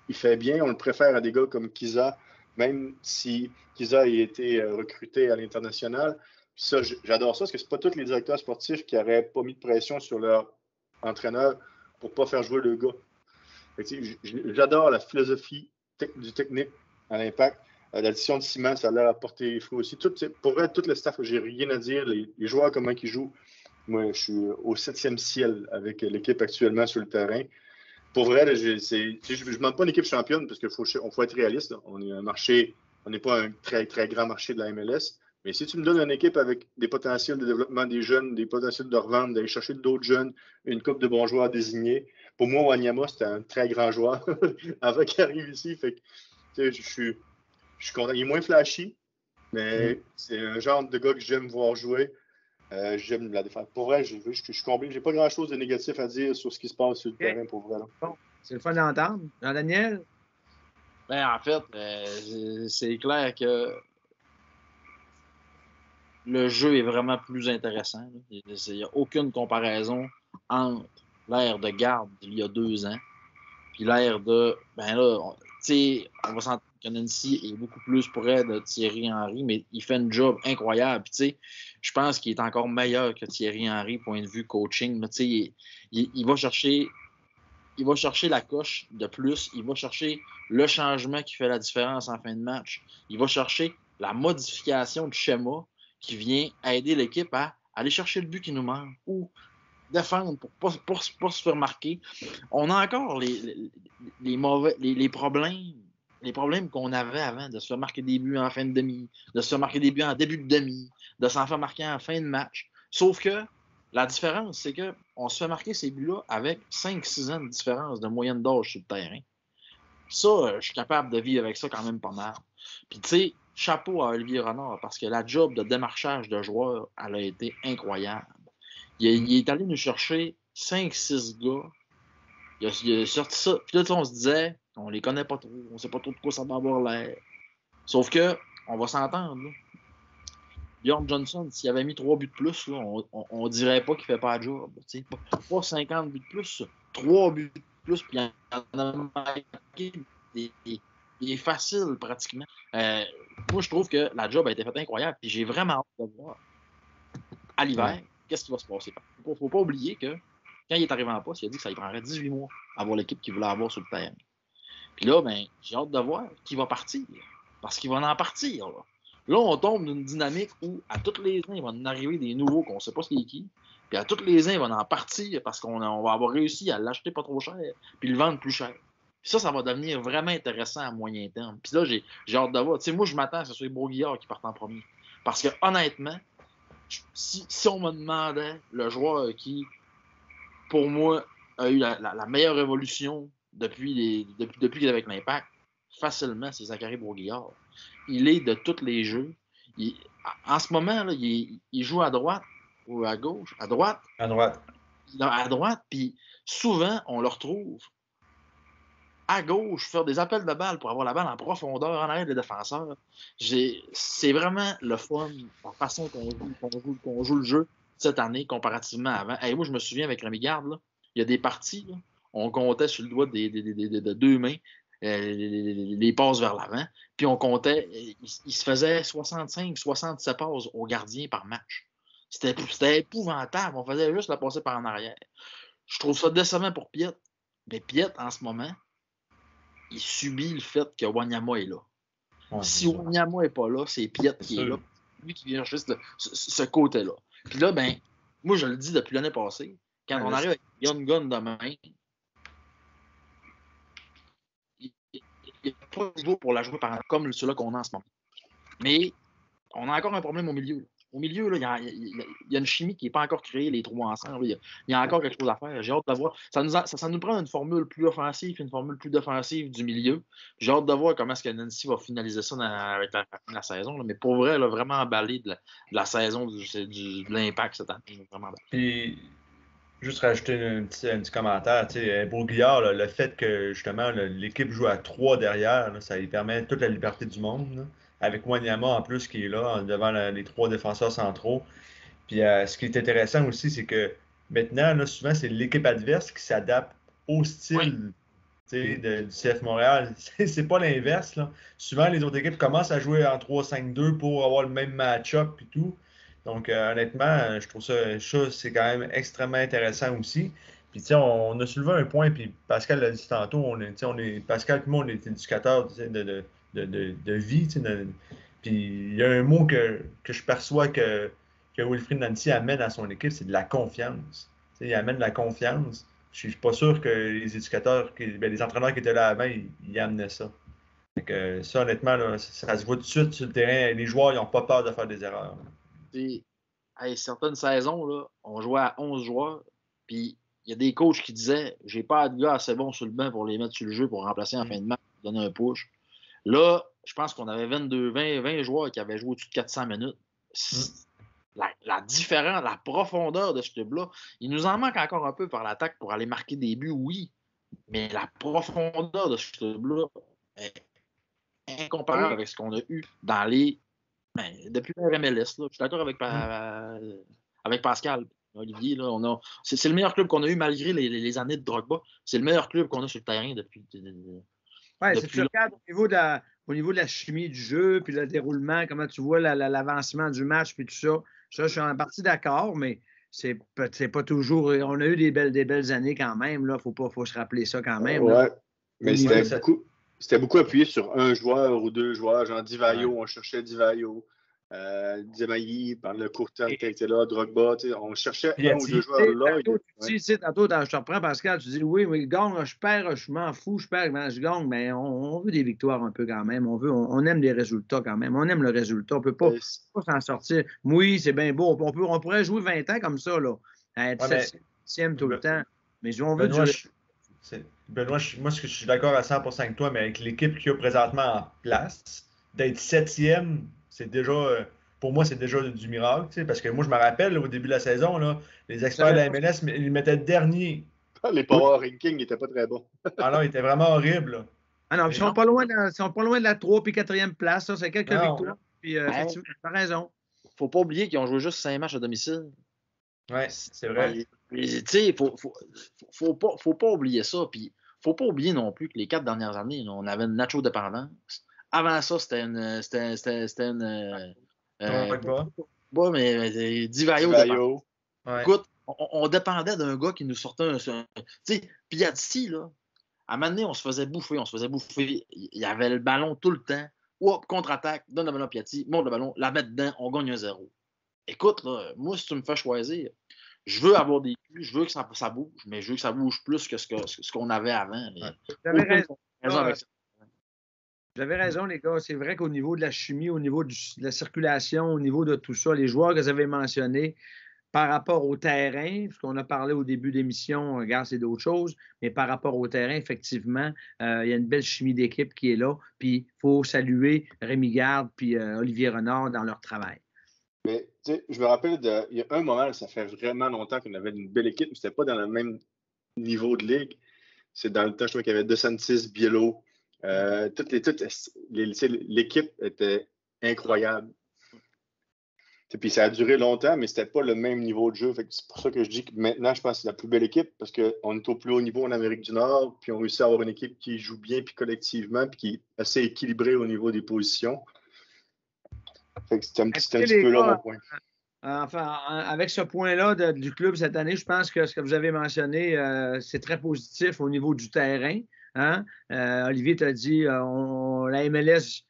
il fait bien. On le préfère à des gars comme Kiza, même si Kiza a été recruté à l'international. Puis ça, j'adore ça, parce que c'est pas tous les directeurs sportifs qui n'auraient pas mis de pression sur leur entraîneur pour ne pas faire jouer le gars. J'adore la philosophie du technique à l'Impact. L'addition de ciment, ça a l'air à porter les fruits aussi. Pour vrai, tout le staff, j'ai rien à dire. Les joueurs, comment ils jouent. Moi, je suis au 7e ciel avec l'équipe actuellement sur le terrain. Pour vrai, je ne demande pas une équipe championne parce qu'il faut être réaliste. Là. On est un marché, on n'est pas un très, très grand marché de la MLS. Mais si tu me donnes une équipe avec des potentiels de développement des jeunes, des potentiels de revente, d'aller chercher d'autres jeunes, une couple de bons joueurs désignés. Pour moi, Wanyama, c'était un très grand joueur avant qu'il arrive ici. Fait que, je suis content. Il est moins flashy, mais c'est un genre de gars que j'aime voir jouer. J'aime la défense. Pour vrai, je suis comblé. J'ai pas grand-chose de négatif à dire sur ce qui se passe sur le terrain, pour vrai. Là. Bon, c'est le fun d'entendre. Jean-Daniel? Ben, en fait, c'est clair que le jeu est vraiment plus intéressant. Il n'y a aucune comparaison entre l'ère de garde d'il y a 2 ans puis l'ère de... Ben là, on va s'entendre que Nancy est beaucoup plus près de Thierry Henry, mais il fait un job incroyable. Puis, je pense qu'il est encore meilleur que Thierry Henry, point de vue coaching. Mais, il va chercher la coche de plus. Il va chercher le changement qui fait la différence en fin de match. Il va chercher la modification du schéma qui vient aider l'équipe à aller chercher le but qui nous manque ou défendre pour pas se faire marquer. On a encore les problèmes qu'on avait avant de se faire marquer des buts en fin de demi, de se faire marquer des buts en début de demi, de s'en faire marquer en fin de match. Sauf que la différence, c'est qu'on se fait marquer ces buts-là avec 5-6 ans de différence de moyenne d'âge sur le terrain. Ça, je suis capable de vivre avec ça quand même pas mal. Puis, tu sais, chapeau à Olivier Renard, parce que la job de démarchage de joueurs, elle a été incroyable. Il est allé nous chercher 5-6 gars. Il a sorti ça. Puis là, on se disait, on les connaît pas trop, on sait pas trop de quoi ça va avoir l'air. Sauf que, on va s'entendre, là. Bjorn Johnson, s'il avait mis 3 buts de plus, là, on dirait pas qu'il fait pas la job. Pas 50 buts de plus, 3 buts de plus, puis il en a marqué il est facile pratiquement. Moi, je trouve que la job a été faite incroyable, puis j'ai vraiment hâte de voir à l'hiver qu'est-ce qui va se passer. Faut pas oublier que quand il est arrivé en poste, il a dit que ça lui prendrait 18 mois à avoir l'équipe qu'il voulait avoir sur le terrain. Puis là, ben, j'ai hâte de voir qui va partir. Parce qu'il va en partir. Là, on tombe d'une dynamique où, à tous les ans, il va en arriver des nouveaux qu'on ne sait pas c'est qui. Puis à tous les ans, il va en partir parce qu'on va avoir réussi à l'acheter pas trop cher puis le vendre plus cher. Puis ça va devenir vraiment intéressant à moyen terme. Puis là, j'ai hâte de voir. Tu sais, moi, je m'attends à ce que ce soit Bourguillard qui parte en premier. Parce que, honnêtement, si on me demandait le joueur qui, pour moi, a eu la meilleure évolution depuis qu'il est avec l'Impact, facilement, c'est Zachary Bourguillard. Il est de tous les jeux. En ce moment, là, il joue à droite ou à gauche? À droite. À droite. À droite, puis souvent, on le retrouve à gauche, faire des appels de balle pour avoir la balle en profondeur en arrière des défenseurs. C'est vraiment le fun, la façon qu'on joue le jeu cette année comparativement à avant. Moi, je me souviens avec Rémi Garde, là, il y a des parties, là, on comptait sur le doigt de 2 mains les passes vers l'avant. Puis on comptait, il se faisait 65-67 passes au gardien par match. C'était épouvantable. On faisait juste la passer par en arrière. Je trouve ça décevant pour Piet. Mais Piet, en ce moment, il subit le fait que Wanyama est là. Ouais, si Wanyama n'est pas là, c'est Piet qui est là. Lui qui vient chercher ce côté-là. Puis là, ben, moi, je le dis depuis l'année passée, quand on arrive avec Gun demain, il n'y a pas de niveau pour la jouer comme celui-là qu'on a en ce moment. Mais on a encore un problème au milieu. Là. Au milieu, il y a une chimie qui n'est pas encore créée, les trois ensemble. Il y a encore quelque chose à faire. J'ai hâte de voir. Ça nous prend une formule plus offensive, une formule plus défensive du milieu. J'ai hâte de voir comment est-ce que Nancy va finaliser ça avec la saison. Là. Mais pour vrai, là, vraiment emballé de la saison de l'Impact cette année. Vraiment emballé. Puis, juste rajouter un petit commentaire. Beauguillard, là, le fait que justement l'équipe joue à 3 derrière, là, ça lui permet toute la liberté du monde. Là. Avec Wanyama en plus qui est là, devant les 3 défenseurs centraux. Puis ce qui est intéressant aussi, c'est que maintenant, là, souvent, c'est l'équipe adverse qui s'adapte au style du CF Montréal. C'est pas l'inverse. Là. Souvent, les autres équipes commencent à jouer en 3-5-2 pour avoir le même match-up et tout. Donc, honnêtement, je trouve ça c'est quand même extrêmement intéressant aussi. Puis, on a soulevé un point, puis Pascal l'a dit tantôt, Pascal et moi, on est éducateurs de vie. Puis, il y a un mot que je perçois que Wilfried Nancy amène à son équipe, c'est de la confiance. Il amène de la confiance. Je ne suis pas sûr que les éducateurs, les entraîneurs qui étaient là avant, ils amenaient ça. Donc, ça, honnêtement, là, ça se voit tout de suite sur le terrain. Les joueurs, ils n'ont pas peur de faire des erreurs. Certaines saisons, là, on jouait à 11 joueurs, puis il y a des coachs qui disaient « J'ai pas de gars assez bons sur le banc pour les mettre sur le jeu pour remplacer en fin de match, donner un push. » Là, je pense qu'on avait 20 joueurs qui avaient joué au-dessus de 400 minutes. La différence, la profondeur de ce club-là, il nous en manque encore un peu par l'attaque pour aller marquer des buts, oui, mais la profondeur de ce club-là est incomparable avec ce qu'on a eu dans depuis le MLS. Là. Je suis d'accord avec Pascal. Olivier, là, c'est le meilleur club qu'on a eu malgré les années de Drogba. C'est le meilleur club qu'on a sur le terrain depuis. Oui, si tu regardes au niveau de la chimie du jeu, puis le déroulement, comment tu vois l'avancement du match, puis tout ça. Ça, je suis en partie d'accord, mais c'est pas toujours. On a eu des belles années quand même. Il faut se rappeler ça quand même. Ouais, mais c'était beaucoup appuyé sur un joueur ou 2 joueurs. Genre Divayo, on cherchait Divayo. Diamayi, par le court terme qui était là, Drogba, on cherchait un ou 2 joueurs là. Tantôt, je te reprends, Pascal, tu dis oui, mais gagne, je perds, je m'en fous, je perds, je gagne, mais on veut des victoires un peu quand même. On aime des résultats quand même. On aime le résultat. On ne peut pas s'en sortir. Oui, c'est bien beau. On pourrait jouer 20 ans comme ça, là. À être 7e tout le temps. Mais on veut Benoît, moi, je suis d'accord à 100% avec toi, mais avec l'équipe qu'il y a présentement en place, d'être 7e, c'est déjà, pour moi, c'est déjà du miracle, parce que moi, je me rappelle, au début de la saison, là, les experts de la MLS, ils mettaient dernier. Les power rankings n'étaient pas très bons. Ah non, ils étaient vraiment horribles. Là. Ah non, ils sont pas loin de la 3 puis 4e place, ça, c'est quelques victoires. Puis, effectivement, tu as raison. Faut pas oublier qu'ils ont joué juste 5 matchs à domicile. Oui, c'est vrai. Tu sais, faut pas oublier ça. Puis, faut pas oublier non plus que les 4 dernières années, là, on avait une Nacho dépendance. Avant ça, c'était une mais Divayo. Ouais. Écoute, on dépendait d'un gars qui nous sortait un. Tu sais, Piatti, là, à un moment donné, on se faisait bouffer. Il y avait le ballon tout le temps. Contre-attaque, donne le ballon à Piatti, monte le ballon, la met dedans, on gagne 1-0. Écoute, là, moi, si tu me fais choisir, je veux avoir des buts, je veux que ça bouge, mais je veux que ça bouge plus que ce qu'on avait avant. J'avais raison. Vous avez raison, les gars. C'est vrai qu'au niveau de la chimie, au niveau de la circulation, au niveau de tout ça, les joueurs que vous avez mentionnés, par rapport au terrain, parce qu'on a parlé au début de l'émission, regarde, c'est d'autres choses, mais par rapport au terrain, effectivement, il y a une belle chimie d'équipe qui est là. Puis, il faut saluer Rémi Garde puis Olivier Renard dans leur travail. Mais, tu sais, je me rappelle, il y a un moment, ça fait vraiment longtemps qu'on avait une belle équipe, mais c'était pas dans le même niveau de ligue. C'est dans le temps, je crois qu'il y avait DeSantis, Biello. L'équipe était incroyable. Puis ça a duré longtemps, mais c'était pas le même niveau de jeu. Fait que c'est pour ça que je dis que maintenant, je pense que c'est la plus belle équipe parce qu'on est au plus haut niveau en Amérique du Nord, puis on réussit à avoir une équipe qui joue bien, puis collectivement, puis qui est assez équilibrée au niveau des positions. Fait que c'était un petit peu là mon point. Enfin, avec ce point-là du club cette année, je pense que ce que vous avez mentionné, c'est très positif au niveau du terrain. Hein? Olivier t'a dit, la MLS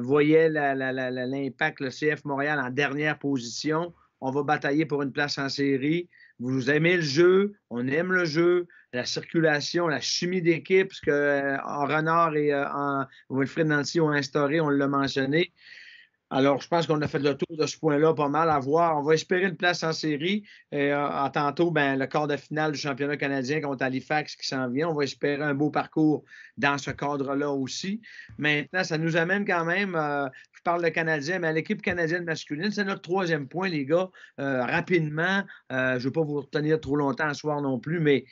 voyait l'impact, le CF Montréal en dernière position. On va batailler pour une place en série. Vous aimez le jeu, on aime le jeu, la circulation, la chimie d'équipe, ce que Renard et Wilfrid Nancy ont instauré, on l'a mentionné. Alors, je pense qu'on a fait le tour de ce point-là pas mal à voir. On va espérer une place en série. Tantôt, le quart de finale du championnat canadien contre Halifax qui s'en vient. On va espérer un beau parcours dans ce cadre-là aussi. Maintenant, ça nous amène quand même, je parle de Canadien, mais à l'équipe canadienne masculine, c'est notre 3e point, les gars. Rapidement, je ne veux pas vous retenir trop longtemps ce soir non plus, mais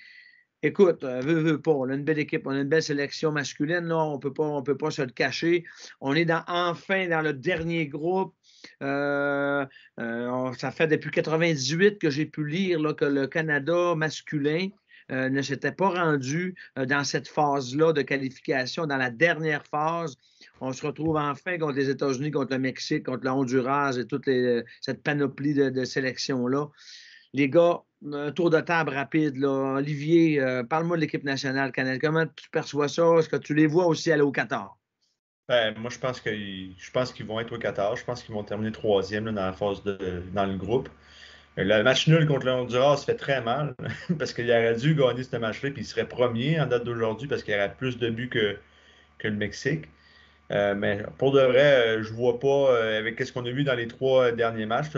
écoute, veut pas. On a une belle équipe, on a une belle sélection masculine. Là, on peut pas se le cacher. On est enfin dans le dernier groupe. Ça fait depuis 1998 que j'ai pu lire là, que le Canada masculin ne s'était pas rendu dans cette phase-là de qualification, dans la dernière phase. On se retrouve enfin contre les États-Unis, contre le Mexique, contre le Honduras et toute cette panoplie de sélections-là. Les gars, un tour de table rapide. Là. Olivier, parle-moi de l'équipe nationale canadienne. Comment tu perçois ça? Est-ce que tu les vois aussi aller au Qatar? Moi, je pense qu'ils vont être au Qatar. Je pense qu'ils vont terminer 3e là, dans la phase dans le groupe. Le match nul contre le Honduras se fait très mal parce qu'il aurait dû gagner ce match-là puis il serait premier en date d'aujourd'hui parce qu'il y aurait plus de buts que le Mexique. Mais pour de vrai, je vois pas, avec ce qu'on a vu dans les 3 derniers matchs,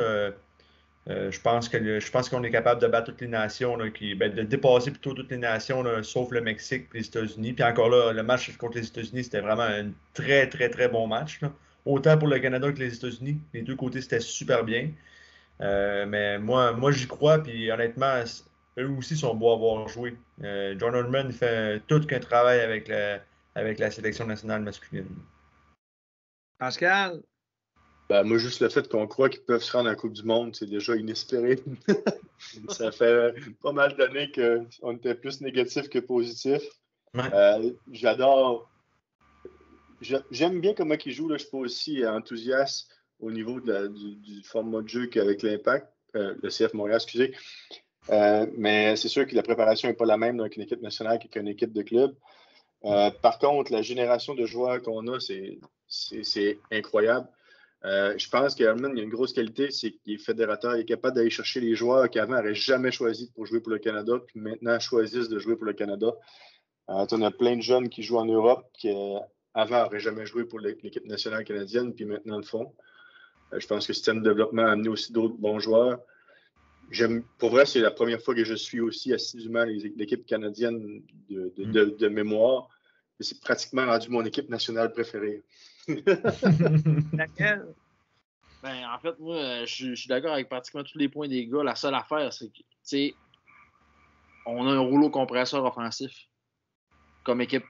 je pense qu'on est capable de battre toutes les nations, là, de dépasser plutôt toutes les nations, là, sauf le Mexique et les États-Unis. Puis encore là, le match contre les États-Unis, c'était vraiment un très, très, très bon match. Là. Autant pour le Canada que les États-Unis. Les deux côtés, c'était super bien. Mais moi j'y crois, puis honnêtement, eux aussi sont beaux à voir jouer. John Herdman fait tout qu'un travail avec la sélection nationale masculine. Pascal? Moi, juste le fait qu'on croit qu'ils peuvent se rendre à la Coupe du Monde, c'est déjà inespéré. Ça fait pas mal d'années qu'on était plus négatif que positif. Ouais. J'adore. J'aime bien comment ils jouent. Là. Je suis pas aussi enthousiaste au niveau du format de jeu qu'avec l'Impact, le CF Montréal, excusez. Mais c'est sûr que la préparation n'est pas la même avec une équipe nationale qu'une équipe de club. Par contre, la génération de joueurs qu'on a, c'est incroyable. Je pense qu'Herdman, il a une grosse qualité, c'est qu'il est fédérateur, il est capable d'aller chercher les joueurs qui avant n'auraient jamais choisi pour jouer pour le Canada, puis maintenant choisissent de jouer pour le Canada. On a plein de jeunes qui jouent en Europe qui avant n'auraient jamais joué pour l'équipe nationale canadienne, puis maintenant le font. Je pense que le système de développement a amené aussi d'autres bons joueurs. Pour vrai, c'est la première fois que je suis aussi assidûment l'équipe canadienne de mémoire. C'est pratiquement rendu mon équipe nationale préférée. Laquelle? En fait, moi, je suis d'accord avec pratiquement tous les points des gars. La seule affaire, c'est que, on a un rouleau compresseur offensif comme équipe.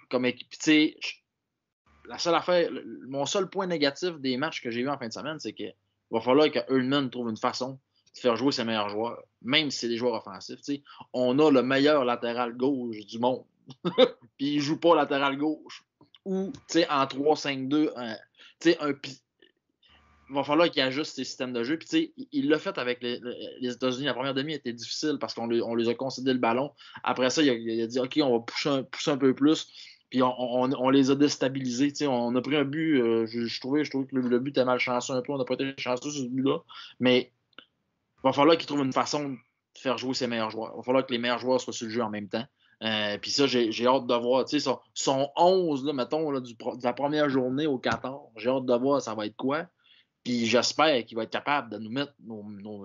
La seule affaire, mon seul point négatif des matchs que j'ai vus en fin de semaine, c'est qu'il va falloir que Herdman trouve une façon de faire jouer ses meilleurs joueurs, même si c'est des joueurs offensifs. On a le meilleur latéral gauche du monde. Puis il joue pas latéral gauche. Ou en 3-5-2, il va falloir qu'il ajuste ses systèmes de jeu. Puis il l'a fait avec les États-Unis. La première demi était difficile parce qu'on les a concédé le ballon. Après ça, il a dit OK, on va pousser un peu plus. Puis on les a déstabilisés. On a pris un but. Je trouvais que le but était malchanceux un peu. On n'a pas été chanceux sur ce but-là. Mais il va falloir qu'il trouve une façon de faire jouer ses meilleurs joueurs. Il va falloir que les meilleurs joueurs soient sur le jeu en même temps. Puis ça, j'ai hâte de voir. Son 11, là, mettons, là, de la première journée au 14, j'ai hâte de voir ça va être quoi. Puis j'espère qu'il va être capable de nous mettre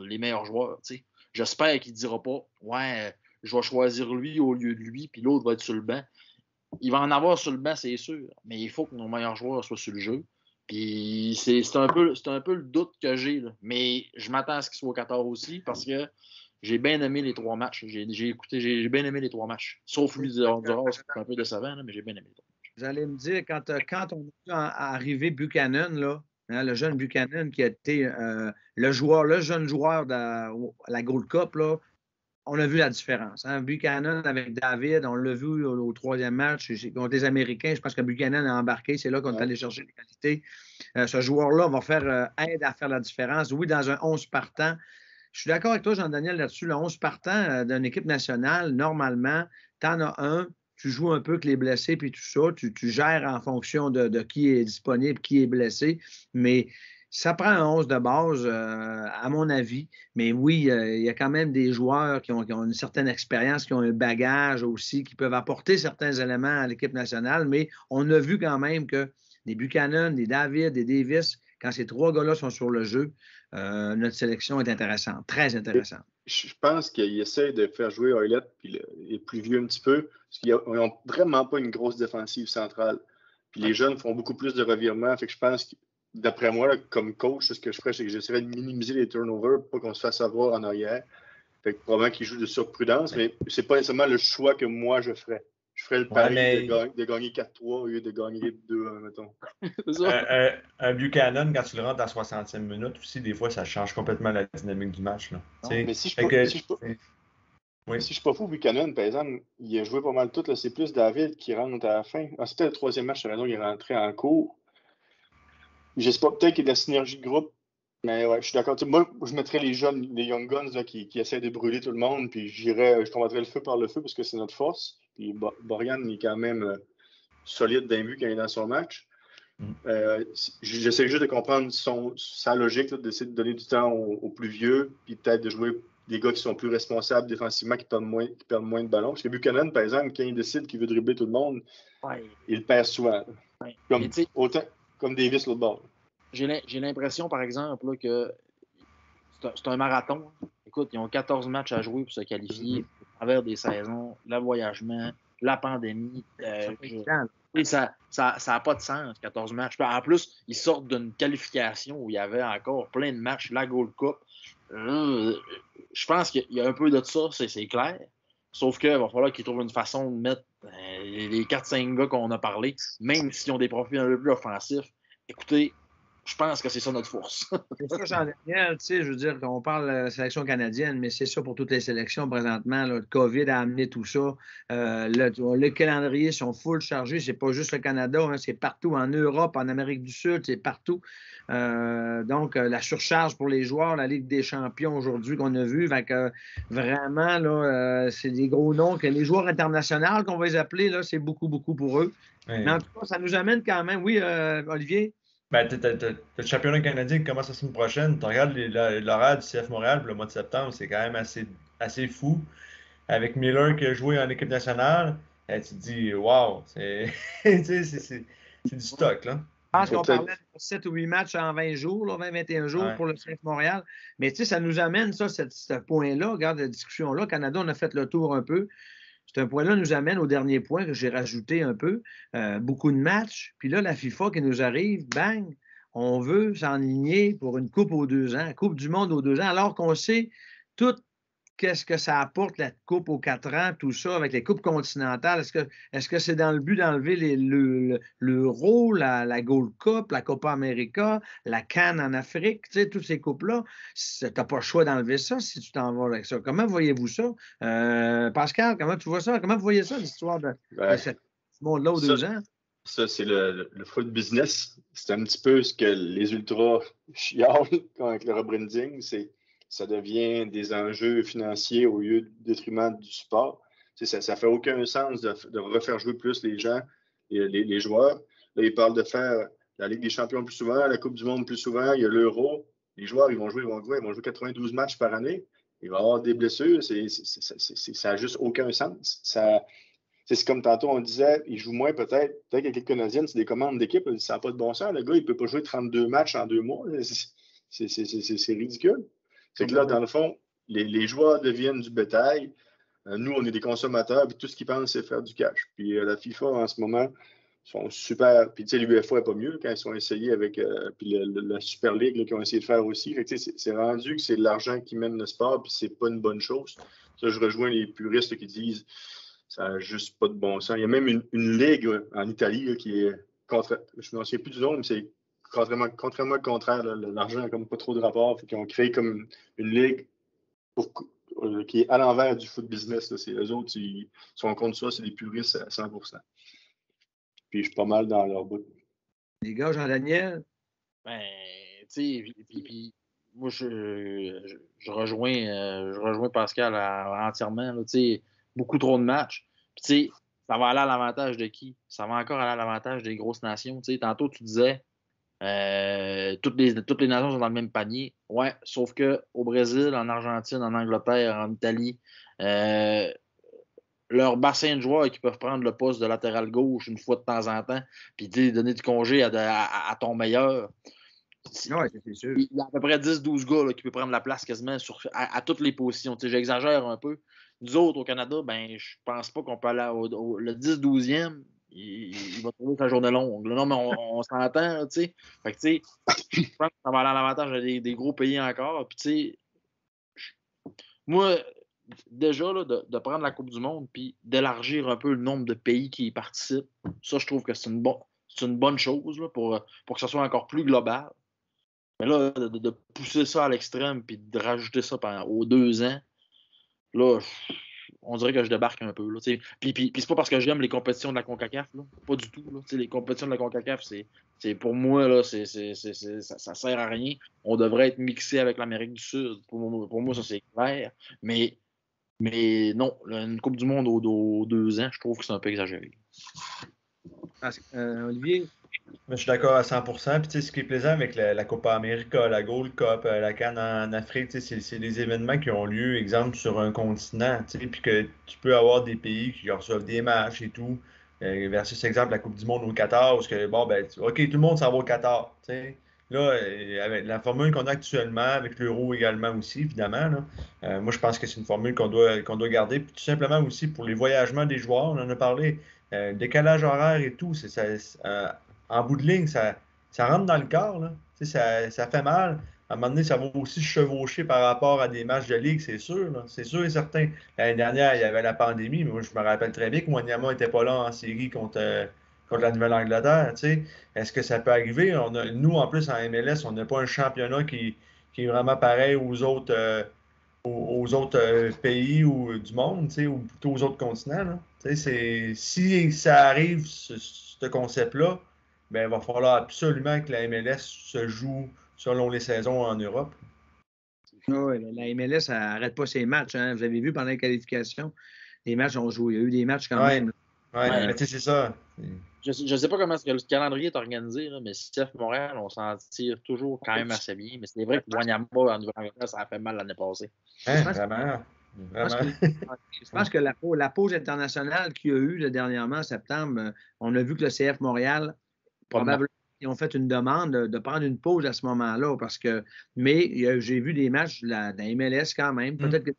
les meilleurs joueurs. T'sais. J'espère qu'il ne dira pas ouais, je vais choisir lui au lieu de lui, puis l'autre va être sur le banc. Il va en avoir sur le banc, c'est sûr, mais il faut que nos meilleurs joueurs soient sur le jeu. Puis c'est un peu le doute que j'ai. Là. Mais je m'attends à ce qu'il soit au 14 aussi parce que j'ai bien aimé les 3 matchs. J'ai bien aimé les 3 matchs. Sauf lui de Honduras, c'est un peu décevant, là, mais j'ai bien aimé les 3 matchs. Vous allez me dire, quand on est arrivé Buchanan, là, hein, le jeune Buchanan qui a été le jeune joueur de la Gold Cup, là, on a vu la différence. Hein. Buchanan avec David, on l'a vu au troisième match contre les Américains. Je pense que Buchanan a embarqué. C'est là qu'on est allé chercher les qualités. Ce joueur-là va faire aide à faire la différence. Oui, dans un 11 partant. Je suis d'accord avec toi, Jean-Daniel, là-dessus. Le 11 partant d'une équipe nationale, normalement, tu en as un, tu joues un peu avec les blessés puis tout ça. Tu gères en fonction de qui est disponible, qui est blessé. Mais ça prend un 11 de base, à mon avis. Mais oui, il y a quand même des joueurs qui ont une certaine expérience, qui ont un bagage aussi, qui peuvent apporter certains éléments à l'équipe nationale. Mais on a vu quand même que des Buchanan, des David, des Davis, quand ces trois gars-là sont sur le jeu, notre sélection est intéressante, très intéressante. Je pense qu'il essaie de faire jouer Oilette puis les plus vieux un petit peu, parce qu'ils n'ont vraiment pas une grosse défensive centrale. Puis les jeunes font beaucoup plus de revirements. Fait que je pense que, d'après moi, là, comme coach, ce que je ferais, c'est que j'essaierais de minimiser les turnovers pour pas qu'on se fasse avoir en arrière. Fait que probablement qu'ils jouent de surprudence, mais c'est pas nécessairement le choix que moi je ferais. Je ferais le pari de gagner 4-3 au lieu de gagner 2-1, mettons. Un Buchanan, quand tu le rentres à 60e minute, aussi, des fois, ça change complètement la dynamique du match. Là. Mais si je suis pas fou, Buchanan, par exemple, il a joué pas mal tout. Là. C'est plus David qui rentre à la fin. Ah, c'était le troisième match, c'est raison, il est rentré en cours. Je sais pas, peut-être qu'il y a de la synergie de groupe. Mais ouais, je suis d'accord. Moi, je mettrais les jeunes, les Young Guns là, qui essaient de brûler tout le monde, puis je combattrais le feu par le feu parce que c'est notre force. Puis Borian, il est quand même solide d'un but quand il est dans son match. J'essaie juste de comprendre sa logique, là, d'essayer de donner du temps aux plus vieux, puis peut-être de jouer des gars qui sont plus responsables défensivement, qui perdent moins de ballons. Parce que Buchanan, par exemple, quand il décide qu'il veut dribbler tout le monde, il perd souvent. Ouais. Comme Davis l'autre bord. J'ai l'impression, par exemple, là, que c'est un marathon. Écoute, ils ont 14 matchs à jouer pour se qualifier à travers des saisons, le voyagement, la pandémie. Ça n'a pas de sens, 14 matchs. En plus, ils sortent d'une qualification où il y avait encore plein de matchs, la Gold Cup. Je pense qu'il y a un peu de ça, c'est clair. Sauf qu'il va falloir qu'ils trouvent une façon de mettre les 4-5 gars qu'on a parlé, même s'ils ont des profils un peu plus offensifs. Écoutez, je pense que c'est ça notre force. C'est ça, Jean-Daniel, tu sais, je veux dire, on parle de la sélection canadienne, mais c'est ça pour toutes les sélections présentement. Là, le COVID a amené tout ça. Les calendriers sont full chargés. C'est pas juste le Canada, hein, c'est partout en Europe, en Amérique du Sud, c'est partout. Donc, la surcharge pour les joueurs, la Ligue des champions aujourd'hui qu'on a vu, vraiment, là, c'est des gros noms que les joueurs internationaux qu'on va les appeler, là, c'est beaucoup, beaucoup pour eux. Oui. Mais en tout cas, ça nous amène quand même, oui, Olivier? Ben, t'as le championnat canadien qui commence la semaine prochaine. Tu regardes l'horaire du CF Montréal pour le mois de septembre, c'est quand même assez fou. Avec Miller qui a joué en équipe nationale, tu te dis, wow, c'est du stock, là. Je pense qu'on parlait de 7 ou 8 matchs en 20 jours, 20-21 jours pour le CF Montréal. Mais tu sais, ça nous amène, ça, ce point-là, regarde la discussion-là. Canada, on a fait le tour un peu. Ce point-là nous amène au dernier point que j'ai rajouté un peu. Beaucoup de matchs. Puis là, la FIFA qui nous arrive, bang, on veut s'enligner pour une coupe aux 2 ans, Coupe du monde aux 2 ans, alors qu'on sait tout qu'est-ce que ça apporte, la coupe aux 4 ans, tout ça, avec les coupes continentales. Est-ce que c'est dans le but d'enlever l'Euro, la Gold Cup, la Copa América, la CAN en Afrique, tu sais, toutes ces coupes-là? Tu n'as pas le choix d'enlever ça si tu t'en vas avec ça. Comment voyez-vous ça? Pascal, comment tu vois ça? Comment vous voyez ça, l'histoire de ce monde-là aux 2 ans? Ça, c'est le foot business. C'est un petit peu ce que les ultras chialent avec le rebranding. Ça devient des enjeux financiers au lieu du détriment du sport. Ça ne fait aucun sens de refaire jouer plus les gens, les joueurs. Là, ils parlent de faire la Ligue des champions plus souvent, la Coupe du monde plus souvent, il y a l'Euro. Les joueurs, ils vont jouer 92 matchs par année. Il va y avoir des blessures. Ça n'a juste aucun sens. C'est comme tantôt, on disait, il joue moins peut-être que l'équipe canadienne, c'est des commandes d'équipe. Ça n'a pas de bon sens. Le gars, il ne peut pas jouer 32 matchs en 2 mois. C'est ridicule. C'est que là, dans le fond, les joueurs deviennent du bétail. Nous, on est des consommateurs, puis tout ce qu'ils pensent, c'est faire du cash. Puis la FIFA, en ce moment, sont super. Puis tu sais, l'UEFA n'est pas mieux quand ils sont essayés avec puis la Super League qui ont essayé de faire aussi. Fait que, c'est rendu que c'est l'argent qui mène le sport, puis c'est pas une bonne chose. Ça, je rejoins les puristes qui disent ça n'a juste pas de bon sens. Il y a même une ligue en Italie qui est contre. Je ne me souviens plus du nom, mais c'est contrairement au contraire, l'argent n'a comme pas trop de rapport. Ils ont créé comme une ligue qui est à l'envers du foot business. Là. C'est eux autres, ils sont contre ça, c'est des puristes à 100%. Puis je suis pas mal dans leur bout. Les gars, Jean-Daniel? Ben, tu sais, puis moi, je rejoins Pascal entièrement. Là, beaucoup trop de matchs. Puis, tu sais, ça va aller à l'avantage de qui? Ça va encore aller à l'avantage des grosses nations. Tu sais, tantôt, tu disais, toutes les nations sont dans le même panier. Ouais, sauf qu'au Brésil, en Argentine, en Angleterre, en Italie, leur bassin de joueurs qui peuvent prendre le poste de latéral gauche une fois de temps en temps, puis donner du congé à ton meilleur. Oui, c'est sûr. Il y a à peu près 10-12 gars là, qui peuvent prendre la place quasiment à toutes les positions. Tu sais, j'exagère un peu. Nous autres, au Canada, ben, je pense pas qu'on peut aller le 10-12e. Il va trouver sa journée longue. Là, non, mais on s'entend, tu sais. Fait que, tu sais, je pense que ça va aller à l'avantage des gros pays encore. Puis, tu sais, moi, déjà, là, de prendre la Coupe du Monde puis d'élargir un peu le nombre de pays qui y participent, ça, je trouve que c'est une bonne chose là, pour que ça soit encore plus global. Mais là, de pousser ça à l'extrême puis de rajouter ça aux 2 ans, là, on dirait que je débarque un peu. Là, puis c'est pas parce que j'aime les compétitions de la CONCACAF, là, pas du tout. Là, les compétitions de la CONCACAF, c'est pour moi, là, ça sert à rien. On devrait être mixé avec l'Amérique du Sud. Pour moi, ça c'est clair. Mais non, une Coupe du Monde aux 2 ans, je trouve que c'est un peu exagéré. Olivier? Je suis d'accord à 100%. Puis, ce qui est plaisant avec la Copa América, la Gold Cup, la CAN en Afrique, c'est des événements qui ont lieu, exemple, sur un continent. Puis que tu peux avoir des pays qui reçoivent des matchs et tout. Versus, exemple, la Coupe du Monde au Qatar, où OK, tout le monde s'en va au Qatar. T'sais. Là, avec la formule qu'on a actuellement, avec l'euro également aussi, évidemment, là, moi, je pense que c'est une formule qu'on doit garder. Puis tout simplement aussi pour les voyagements des joueurs, on en a parlé. Décalage horaire et tout, en bout de ligne, ça rentre dans le corps. Là. Ça fait mal. À un moment donné, ça va aussi se chevaucher par rapport à des matchs de ligue, c'est sûr. Là. C'est sûr et certain. L'année dernière, il y avait la pandémie, mais moi, je me rappelle très bien que Wanyama n'était pas là en série contre la Nouvelle-Angleterre. Est-ce que ça peut arriver? Nous, en plus, en MLS, on n'a pas un championnat qui est vraiment pareil aux autres pays ou du monde, ou plutôt aux autres continents. Là. Si ça arrive, ce concept-là, ben, il va falloir absolument que la MLS se joue selon les saisons en Europe. Oui, la MLS n'arrête pas ses matchs. Hein. Vous avez vu pendant les qualifications, les matchs ont joué. Il y a eu des matchs quand même. Oui, mais tu sais, c'est ça. Je ne sais pas comment le calendrier est organisé, là, mais CF Montréal, on s'en tire toujours quand même assez bien. Mais c'est vrai que Wanyama en Nouvelle-Angleterre, ça a fait mal l'année passée. Vraiment. Je pense que la pause internationale qu'il y a eu dernièrement en septembre, on a vu que le CF Montréal, probablement, ils ont fait une demande de prendre une pause à ce moment-là. Mais j'ai vu des matchs de la MLS quand même. Peut-être que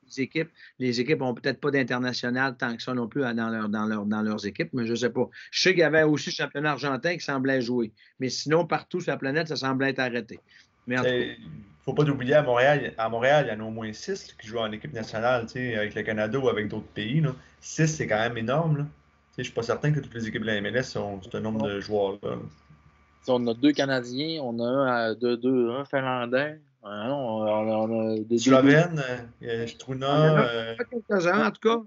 les équipes n'ont peut-être pas d'international tant que ça non plus dans leurs équipes, mais je ne sais pas. Je sais qu'il y avait aussi le championnat argentin qui semblait jouer. Mais sinon, partout sur la planète, ça semblait être arrêté. Mais il ne faut pas oublier, à Montréal, il y en a au moins 6 qui jouent en équipe nationale, avec le Canada ou avec d'autres pays. 6, c'est quand même énorme. Là. Je ne suis pas certain que toutes les équipes de la MLS ont ce nombre de joueurs-là. On a 2 Canadiens, on a un Finlandais, on a des Slovènes, Struna. Quelques-uns, en tout cas.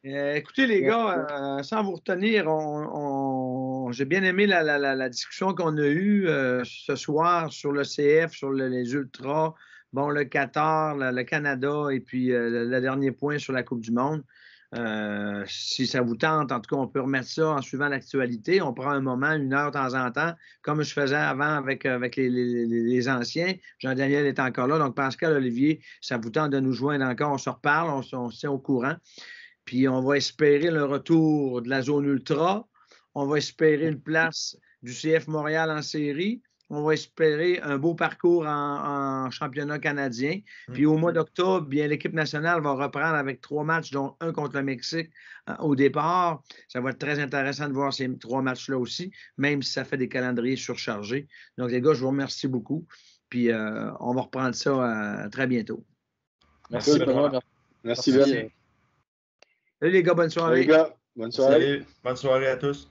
Écoutez, les gars, sans vous retenir, j'ai bien aimé la discussion qu'on a eue ce soir sur le CF, sur les Ultras, le Qatar, le Canada, et puis le dernier point sur la Coupe du Monde. Si ça vous tente, en tout cas, on peut remettre ça en suivant l'actualité. On prend un moment, 1 heure de temps en temps, comme je faisais avant avec les anciens. Jean-Daniel est encore là. Donc, Pascal, Olivier, ça vous tente de nous joindre encore. On se reparle, on se tient au courant. Puis, on va espérer le retour de la zone ultra. On va espérer une place du CF Montréal en série. On va espérer un beau parcours en championnat canadien. Puis au mois d'octobre, bien, l'équipe nationale va reprendre avec 3 matchs, dont un contre le Mexique au départ. Ça va être très intéressant de voir ces 3 matchs-là aussi, même si ça fait des calendriers surchargés. Donc, les gars, je vous remercie beaucoup. Puis on va reprendre ça très bientôt. Merci, Benoît. Merci. Salut les gars, bonne soirée. Salut les gars, bonne soirée. Salut, bonne soirée à tous.